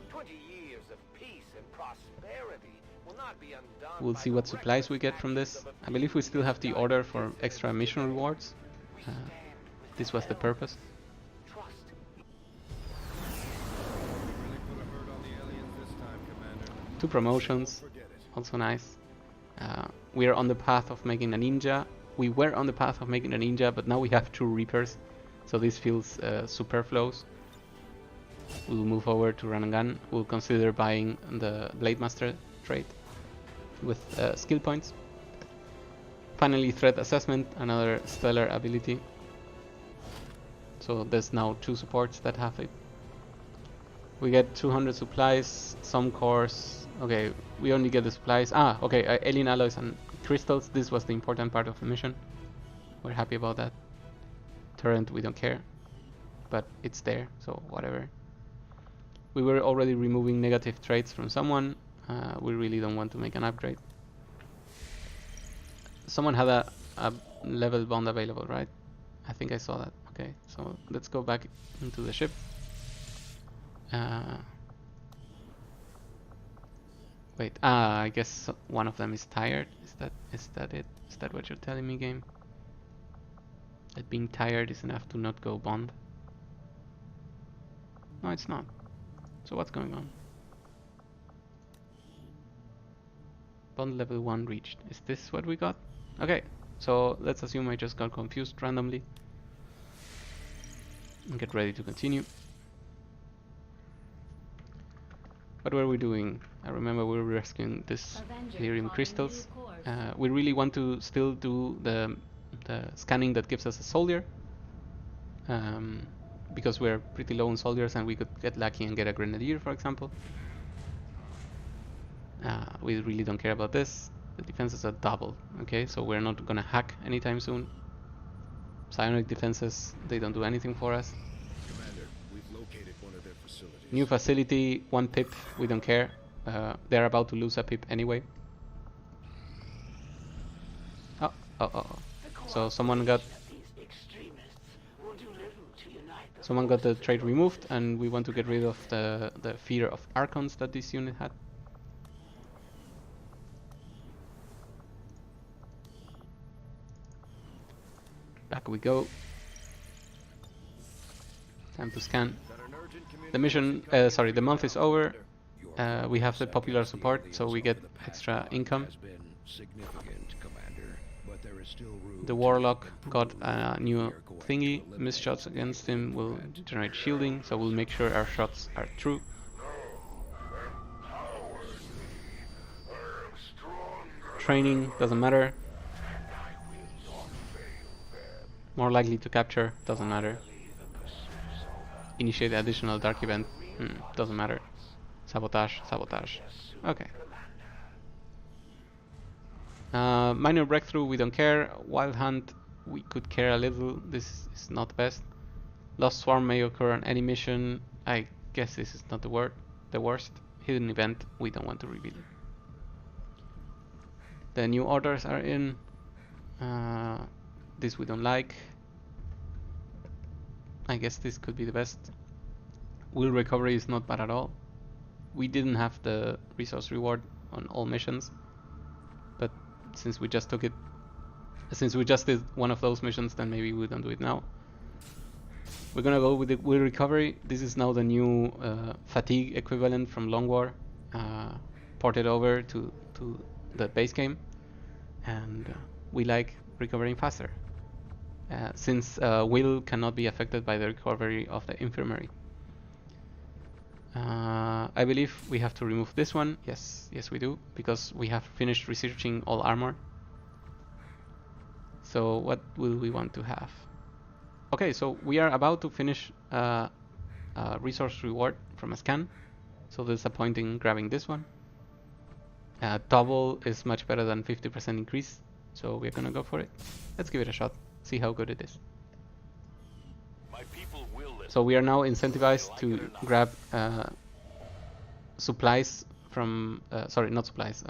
20 years of peace and prosperity will not be undone. We'll see what supplies we get from this. I believe we still have the order for extra mission rewards. This was the purpose. 2 promotions, also nice. We are on the path of making a ninja. We were on the path of making a ninja, but now we have 2 reapers, so this feels superfluous. We'll move over to run and gun. We'll consider buying the Blade Master trait with skill points. Finally, threat assessment, another stellar ability. So there's now 2 supports that have it. We get 200 supplies, some cores. Okay, we only get the supplies. Okay, alien alloys and crystals. This was the important part of the mission. We're happy about that. Turret, we don't care, but it's there, so whatever. We were already removing negative traits from someone. We really don't want to make an upgrade. Someone had a level bond available, right? I think I saw that. Okay, so let's go back into the ship. Wait, I guess one of them is tired. Is that it? Is that what you're telling me, game? That being tired is enough to not go bond? No, it's not. So what's going on? Bond level 1 reached. Is this what we got? Okay, so let's assume I just got confused randomly. And get ready to continue. What were we doing? I remember we were rescuing this Lyrium crystals. We really want to still do the scanning that gives us a soldier. Because we're pretty low on soldiers and we could get lucky and get a grenadier, for example. We really don't care about this. The defenses are double. Okay, so we're not gonna hack anytime soon. Psionic defenses, they don't do anything for us. Commander, we've located one of their facilities. New facility, 1 pip, we don't care. They're about to lose a pip anyway. Oh, oh, oh, oh. So someone got the trait removed, and we want to get rid of the fear of Archons that this unit had. Back we go. Time to scan. The mission, sorry, the month is over. We have the popular support, so we get extra income. The Warlock got a new thingy. Missed shots against him will generate shielding, so we'll make sure our shots are true. Training doesn't matter. More likely to capture, doesn't matter. Initiate additional dark event, doesn't matter. Sabotage, sabotage. Okay. Minor breakthrough, we don't care. Wild hunt, we could care a little. This is not the best. Lost swarm may occur on any mission. I guess this is not the worst. Hidden event, we don't want to reveal it. The new orders are in. This we don't like. I guess this could be the best. Will recovery is not bad at all. We didn't have the resource reward on all missions, but since we just did one of those missions, then maybe we don't do it now. We're gonna go with the will recovery. This is now the new fatigue equivalent from Long War, ported over to the base game, and we like recovering faster. Since will cannot be affected by the recovery of the infirmary. I believe we have to remove this one. Yes, we do, because we have finished researching all armor. So what will we want to have? Okay, so we are about to finish a resource reward from a scan. So disappointing grabbing this one. Double is much better than 50% increase, so we're gonna go for it. Let's give it a shot, see how good it is. So we are now incentivized to grab supplies from, sorry, not supplies,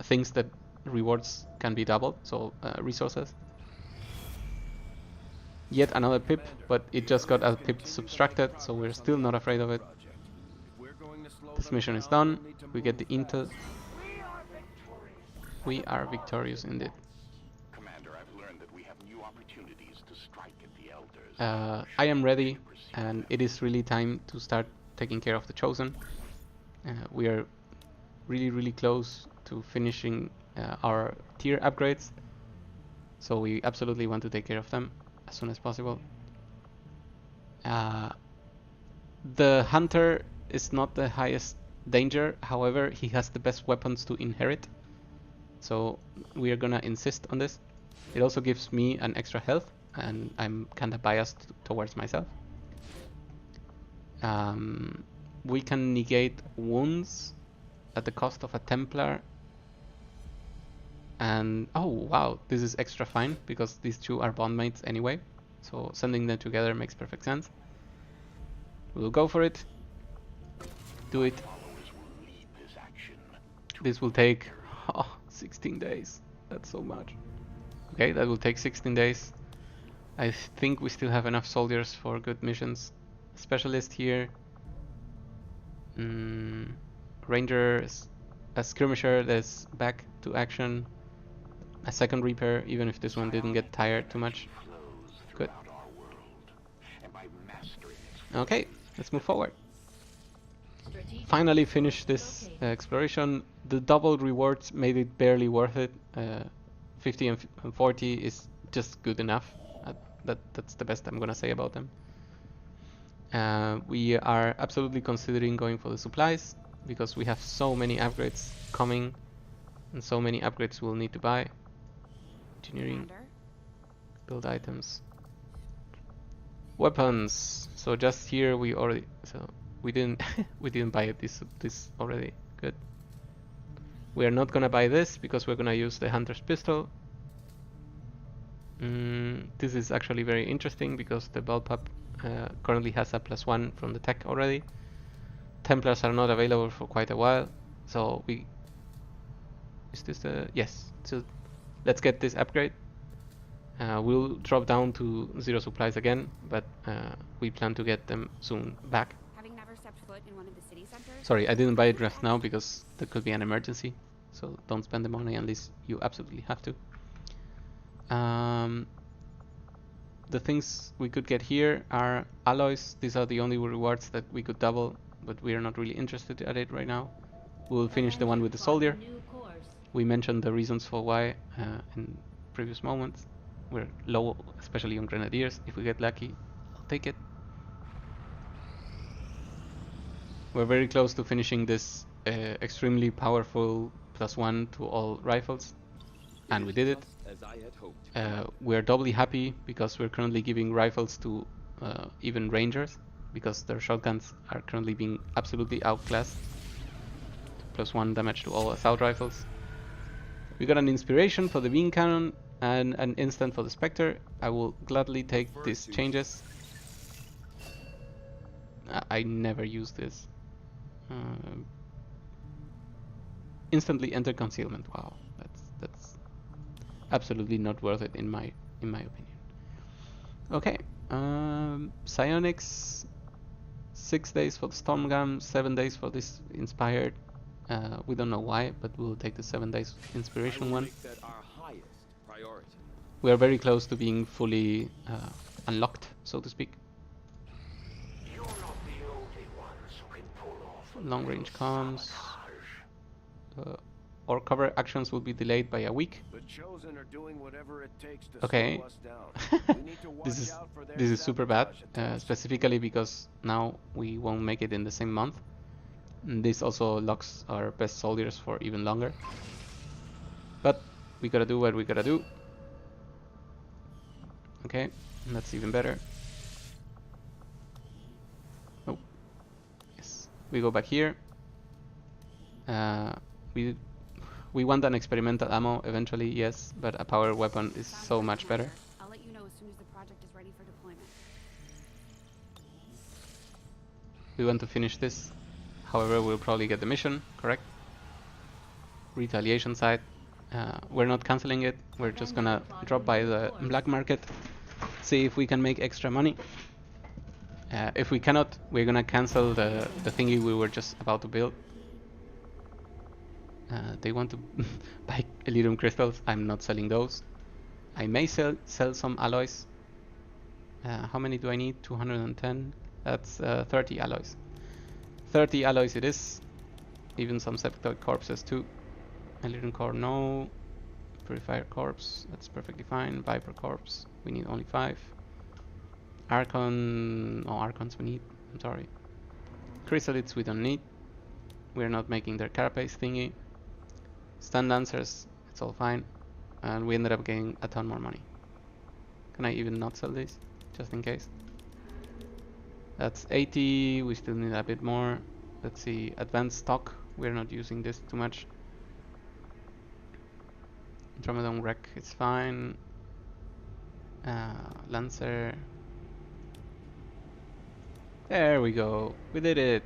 things that rewards can be doubled, so resources. Yet another pip, but it just got a pip subtracted, so we're still not afraid of it. This mission is done, we get the intel. We are victorious indeed. I am ready, and it is really time to start taking care of the Chosen. We are really close to finishing our tier upgrades, so we absolutely want to take care of them as soon as possible. The Hunter is not the highest danger, however he has the best weapons to inherit, so we are gonna insist on this. It also gives me an extra health, and I'm kinda biased towards myself. We can negate wounds at the cost of a Templar, and oh wow, this is extra fine because these two are bondmates anyway, so sending them together makes perfect sense. We'll go for it. Do it. This will take 16 days. That's so much. Okay, that will take 16 days. I think we still have enough soldiers for good missions. Specialist here. Ranger, a skirmisher that's back to action. A second Reaper, even if this one didn't get tired too much. Good. Okay, let's move forward. Finally finish this exploration. The double rewards made it barely worth it. 50 and 40 is just good enough. That's the best I'm gonna say about them. We are absolutely considering going for the supplies because we have so many upgrades coming and so many upgrades we'll need to buy. Engineering, build items, weapons. So just here we already, so we didn't we didn't buy it this already. Good. We are not gonna buy this because we're gonna use the Hunter's Pistol. This is actually very interesting because the Bullpup currently has a +1 from the tech already. Templars are not available for quite a while, so we... Is this the... Yes, so let's get this upgrade. We'll drop down to 0 supplies again, but we plan to get them soon back. Having never stepped foot in one of the city centers. Sorry, I didn't buy it just now because there could be an emergency, so don't spend the money unless you absolutely have to. The things we could get here are alloys. These are the only rewards that we could double, but we are not really interested at it right now. We'll finish the one with the soldier. We mentioned the reasons for why in previous moments. We're low, especially on grenadiers. If we get lucky, I'll take it. We're very close to finishing this extremely powerful +1 to all rifles, and we did it. As I had hoped. We're doubly happy because we're currently giving rifles to even rangers, because their shotguns are currently being absolutely outclassed. +1 damage to all assault rifles. We got an inspiration for the beam cannon and an instant for the Spectre. I will gladly take these changes. I never use this. Instantly enter concealment. Wow, that's absolutely not worth it in my opinion. Okay, psionics. 6 days for the storm gun, 7 days for this inspired. We don't know why, but we'll take the 7 days inspiration one. Make that our highest priority. We are very close to being fully unlocked, so to speak. You're not the only ones who can pull off a Long range comms. camouflage. Our cover actions will be delayed by a week. The Chosen are doing whatever it takes to Okay. slow us down. We need to watch This is out for their this is super bad, sabotage attempts. specifically because now we won't make it in the same month. And this also locks our best soldiers for even longer. But we gotta do what we gotta do. Okay, that's even better. Oh, yes. We go back here. We want an experimental ammo eventually, yes, but a power weapon is Found so a much better. fertilizer. I'll let you know as soon as the project is ready for deployment. We want to finish this. However, we'll probably get the mission, correct? Retaliation site. We're not canceling it. We're just gonna drop by the black market, see if we can make extra money. If we cannot, we're gonna cancel the thingy we were just about to build. They want to buy Elerium crystals. I'm not selling those. I may sell some alloys. How many do I need? 210. That's 30 alloys. 30 alloys it is. Even some septoid corpses too. Elerium core, no. Purifier corpse, that's perfectly fine. Viper corpse, we need only 5. Archon, no Archons we need. I'm sorry. Chrysalids we don't need. We're not making their carapace thingy. Stun lancers, it's all fine. And we ended up getting a ton more money. Can I even not sell this? Just in case. That's 80, we still need a bit more. Let's see, advanced stock, we're not using this too much. Dromedon wreck, it's fine. Lancer. There we go, we did it.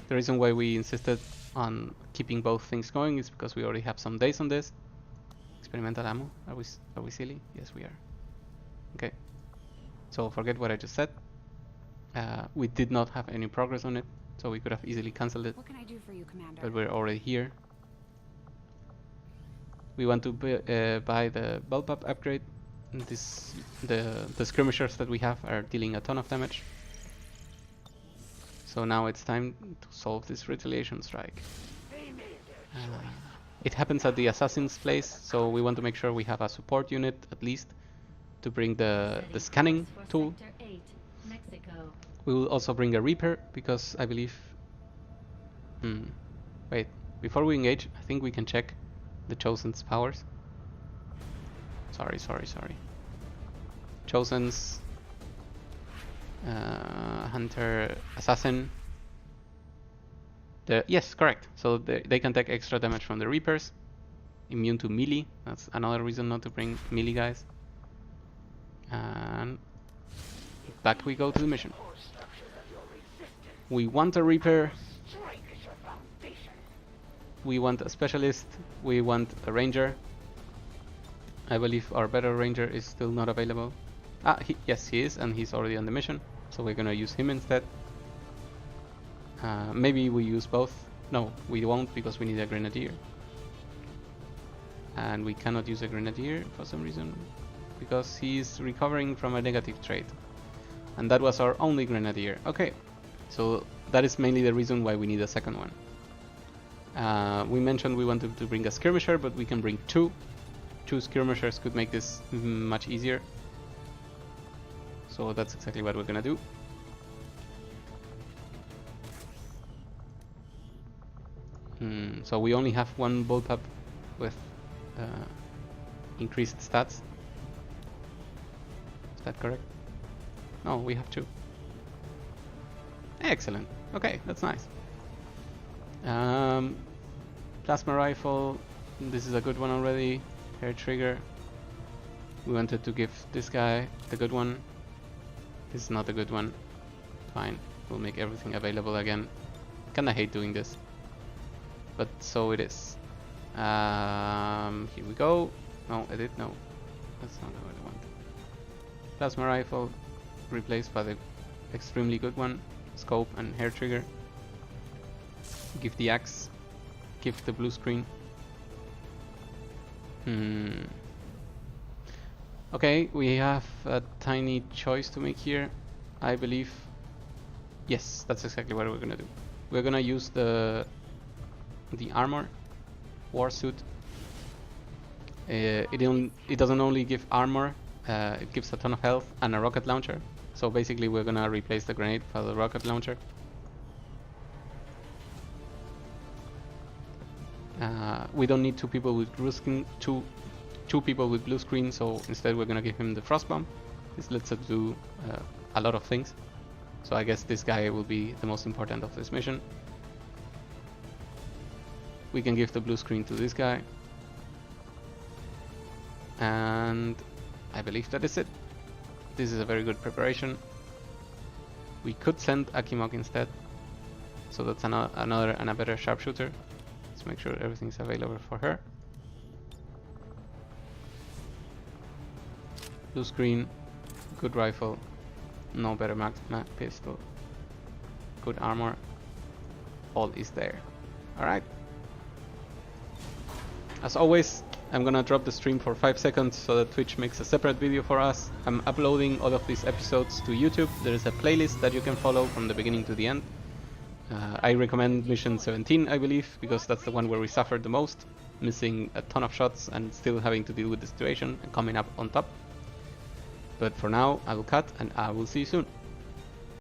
The reason why we insisted on keeping both things going is because we already have some days on this. Experimental ammo, are we silly? Yes we are. Okay, so forget what I just said. We did not have any progress on it, so we could have easily cancelled it, What can I do for you, Commander? but we're already here. We want to buy the bullpup upgrade. The skirmishers that we have are dealing a ton of damage. So now it's time to solve this retaliation strike. It happens at the assassin's place, so we want to make sure we have a support unit at least to bring the scanning tool. We will also bring a Reaper because I believe... Wait, before we engage, I think we can check the Chosen's powers. Sorry. Chosen's... Hunter, Assassin. Yes, correct. So they can take extra damage from the Reapers. Immune to melee. That's another reason not to bring melee guys. And back we go to the mission. We want a Reaper. We want a Specialist. We want a Ranger. I believe our better Ranger is still not available. Yes, he is, and he's already on the mission. So we're gonna use him instead. Maybe we use both. No, we won't, because we need a Grenadier. And we cannot use a Grenadier for some reason, because he's recovering from a negative trait. And that was our only Grenadier. Okay, so that is mainly the reason why we need a second one. We mentioned we wanted to bring a Skirmisher, but we can bring two. Two Skirmishers could make this much easier. So that's exactly what we're gonna do. So we only have one bullpup with increased stats. Is that correct? No, we have two. Excellent. Okay, that's nice. Plasma rifle. This is a good one already. Hair trigger. We wanted to give this guy the good one. This is not a good one. Fine. We'll make everything available again. Kinda hate doing this, but so it is. Here we go. No, edit. No, that's not what I want. Plasma rifle replaced by the extremely good one. Scope and hair trigger. Give the axe. Give the blue screen. Okay, we have a tiny choice to make here, I believe. Yes, that's exactly what we're gonna do. We're gonna use the armor, war suit. It doesn't only give armor, it gives a ton of health and a rocket launcher. So basically we're gonna replace the grenade for the rocket launcher. We don't need two people with blue screen, two people with blue screen, so instead we're gonna give him the frost bomb. This lets us do a lot of things. So I guess this guy will be the most important of this mission. We can give the blue screen to this guy. And I believe that is it. This is a very good preparation. We could send Akimok instead. So that's another and a better sharpshooter. Let's make sure everything's available for her. Blue screen, good rifle, no better mag pistol, good armor, all is there. Alright. As always, I'm gonna drop the stream for 5 seconds so that Twitch makes a separate video for us. I'm uploading all of these episodes to YouTube. There is a playlist that you can follow from the beginning to the end. I recommend mission 17, I believe, because that's the one where we suffered the most, missing a ton of shots and still having to deal with the situation and coming up on top. But for now, I will cut and I will see you soon.